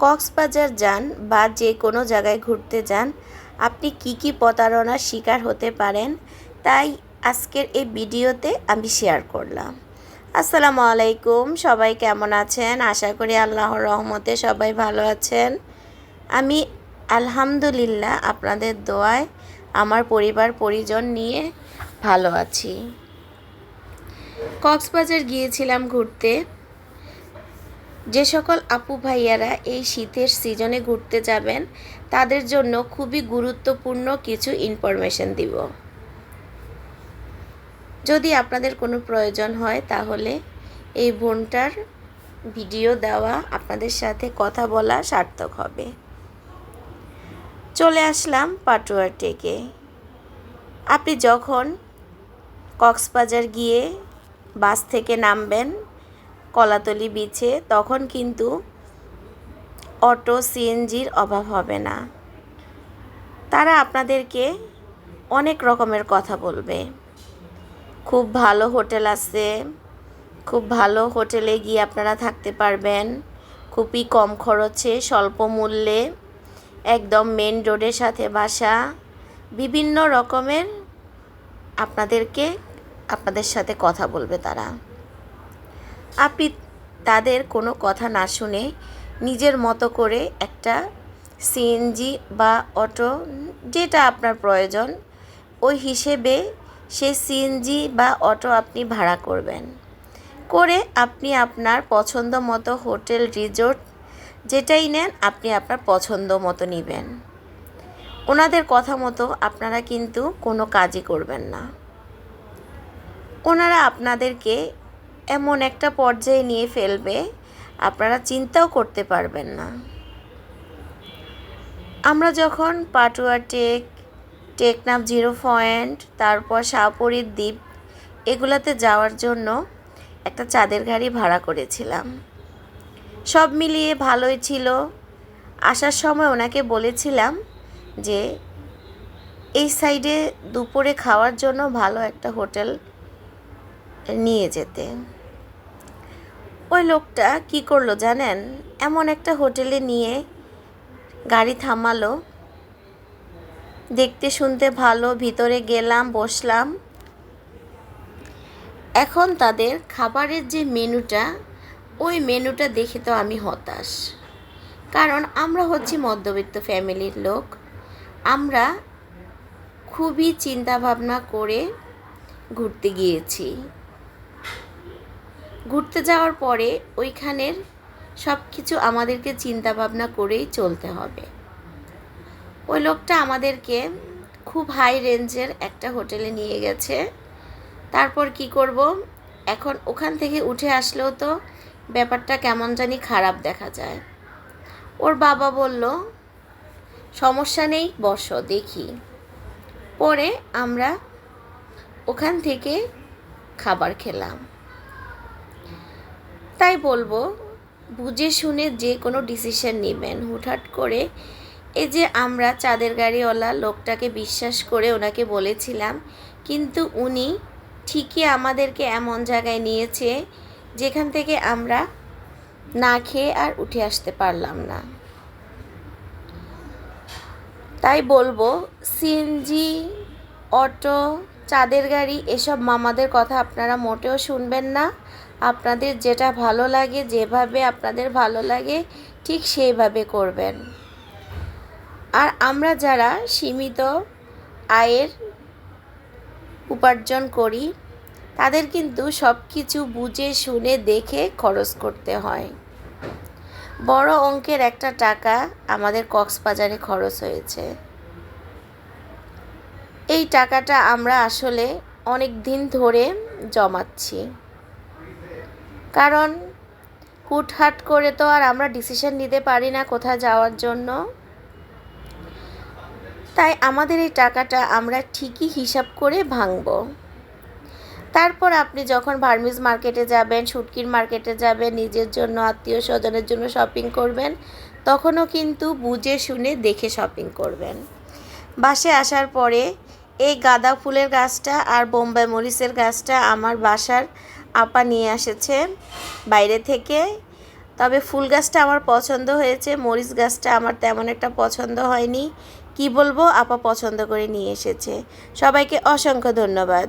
কক্সবাজার যান বা যে কোনো জায়গায় ঘুরতে যান, আপনি কি কি প্রতারণার শিকার হতে পারেন, তাই আজকের এই ভিডিওতে আমি শেয়ার করলাম। আসসালামু আলাইকুম, সবাই কেমন আছেন? আশা করি আল্লাহর রহমতে সবাই ভালো আছেন। আমি আলহামদুলিল্লাহ আপনাদের দোয়ায় আমার পরিবার পরিজন নিয়ে ভালো আছি। কক্সবাজার গিয়েছিলাম ঘুরতে। যে সকল আপু ভাইয়ারা এই শীতের সিজনে ঘুরতে যাবেন তাদের জন্য খুবই গুরুত্বপূর্ণ কিছু ইনফরমেশন দিব। যদি আপনাদের কোনো প্রয়োজন হয় তাহলে এই বোনটার ভিডিও দেওয়া, আপনাদের সাথে কথা বলা সার্থক হবে। চলে আসলাম পাটুয়ার টেকে। আপনি যখন কক্সবাজার গিয়ে বাস থেকে নামবেন কলাতলি বিচে, তখন কিন্তু অটো সিএনজির অভাব হবে না। তারা আপনাদেরকে অনেক রকমের কথা বলবে। খুব ভালো হোটেল আছে, খুব ভালো হোটেলে গিয়ে আপনারা থাকতে পারবেন খুবই কম খরচে, স্বল্প মূল্যে, একদম মেন রোডের সাথে বাসা, বিভিন্ন রকমের আপনাদের সাথে কথা বলবে তারা। আপনি তাদের কোনো কথা না শুনে নিজের মতো করে একটা সিএনজি বা অটো, যেটা আপনার প্রয়োজন, ওই হিসেবে সেই সিএনজি বা অটো আপনি ভাড়া করবেন। করে আপনি আপনার পছন্দ মতো হোটেল, রিসোর্ট যেটাই নেন আপনি আপনার পছন্দ মতো নেবেন। ওনাদের কথা মতো আপনারা কিন্তু কোনো কাজই করবেন না। ওনারা আপনাদেরকে এমন একটা পর্যায়ে নিয়ে ফেলবে আপনারা চিন্তাও করতে পারবেন না। আমরা যখন Patuatek, Teknaf zero point, তারপর শাহপরীর দ্বীপ, এগুলাতে যাওয়ার জন্য একটা চাঁদের গাড়ি ভাড়া করেছিলাম। সব মিলিয়ে ভালোই ছিল। আসার সময় ওনাকে বলেছিলাম যে এই সাইডে দুপুরে খাওয়ার জন্য ভালো একটা হোটেল নিয়ে যেতে। ওই লোকটা কি করলো জানেন? এমন একটা হোটেলে নিয়ে গাড়ি থামালো, দেখতে শুনতে ভালো, ভিতরে গেলাম, বসলাম। এখন তাদের খাবারের যে মেনুটা, ওই মেনুটা দেখে তো আমি হতাশ। কারণ আমরা হচ্ছি মধ্যবিত্ত ফ্যামিলির লোক। আমরা খুবই চিন্তা ভাবনা করে ঘুরতে গিয়েছি। ঘুরতে যাওয়ার পরে ওইখানের সব কিছু আমাদেরকে চিন্তা ভাবনা করেই চলতে হবে। ওই লোকটা আমাদেরকে খুব হাই রেঞ্জের একটা হোটেলে নিয়ে গেছে। তারপর কি করব, এখন ওখান থেকে উঠে আসলেও তো ব্যাপারটা কেমন জানি খারাপ দেখা যায়। ওর বাবা বলল, সমস্যা নেই, বসো দেখি। পরে আমরা ওখান থেকে খাবার খেলাম। তাই বলবো, বুঝে শুনে যে কোনো ডিসিশন নেবেন। হুটহাট করে, এই যে আমরা চাঁদের গাড়িওয়ালা লোকটাকে বিশ্বাস করে ওনাকে বলেছিলাম, কিন্তু উনি ঠিকই আমাদেরকে এমন জায়গায় নিয়েছে যেখান থেকে আমরা না খেয়ে আর উঠে আসতে পারলাম না। তাই বলবো, সিএনজি, অটো, চাঁদের গাড়ি, এসব মামাদের কথা আপনারা মোটেও শুনবেন না। আপনাদের যেটা ভালো লাগে, যেভাবে আপনাদের ভালো লাগে ঠিক সেইভাবে করবেন। আর আমরা যারা সীমিত আয়ের উপার্জন করি তাদের কিন্তু সব কিছু বুঝে শুনে দেখে খরচ করতে হয়। বড় অঙ্কের একটা টাকা আমাদের কক্সবাজারে খরচ হয়েছে। এই টাকাটা আমরা আসলে অনেক দিন ধরে জমাচ্ছি। কারণ হুটহাট করে তো আর আমরা ডিসিশন নিতে পারি না কোথায় যাওয়ার জন্য। তাই আমাদের এই টাকাটা আমরা ঠিকই হিসাব করে ভাঙব। তারপর আপনি যখন ভার্মিজ মার্কেটে যাবেন, শুটকির মার্কেটে যাবেন, নিজের জন্য, আত্মীয় স্বজনের জন্য শপিং করবেন, তখনও কিন্তু বুঝে শুনে দেখে শপিং করবেন। বাসায় আসার পরে এই গাঁদা ফুলের গাছটা আর বোম্বাই মরিচের গাছটা আমার বাসার আপা নিয়ে এসেছে বাইরে থেকে। তবে ফুল গাছটা আমার পছন্দ হয়েছে, মরিচ গাছটা আমার তেমন একটা পছন্দ হয়নি। কি বলবো, আপা পছন্দ করে নিয়ে এসেছে। সবাইকে অসংখ্য ধন্যবাদ।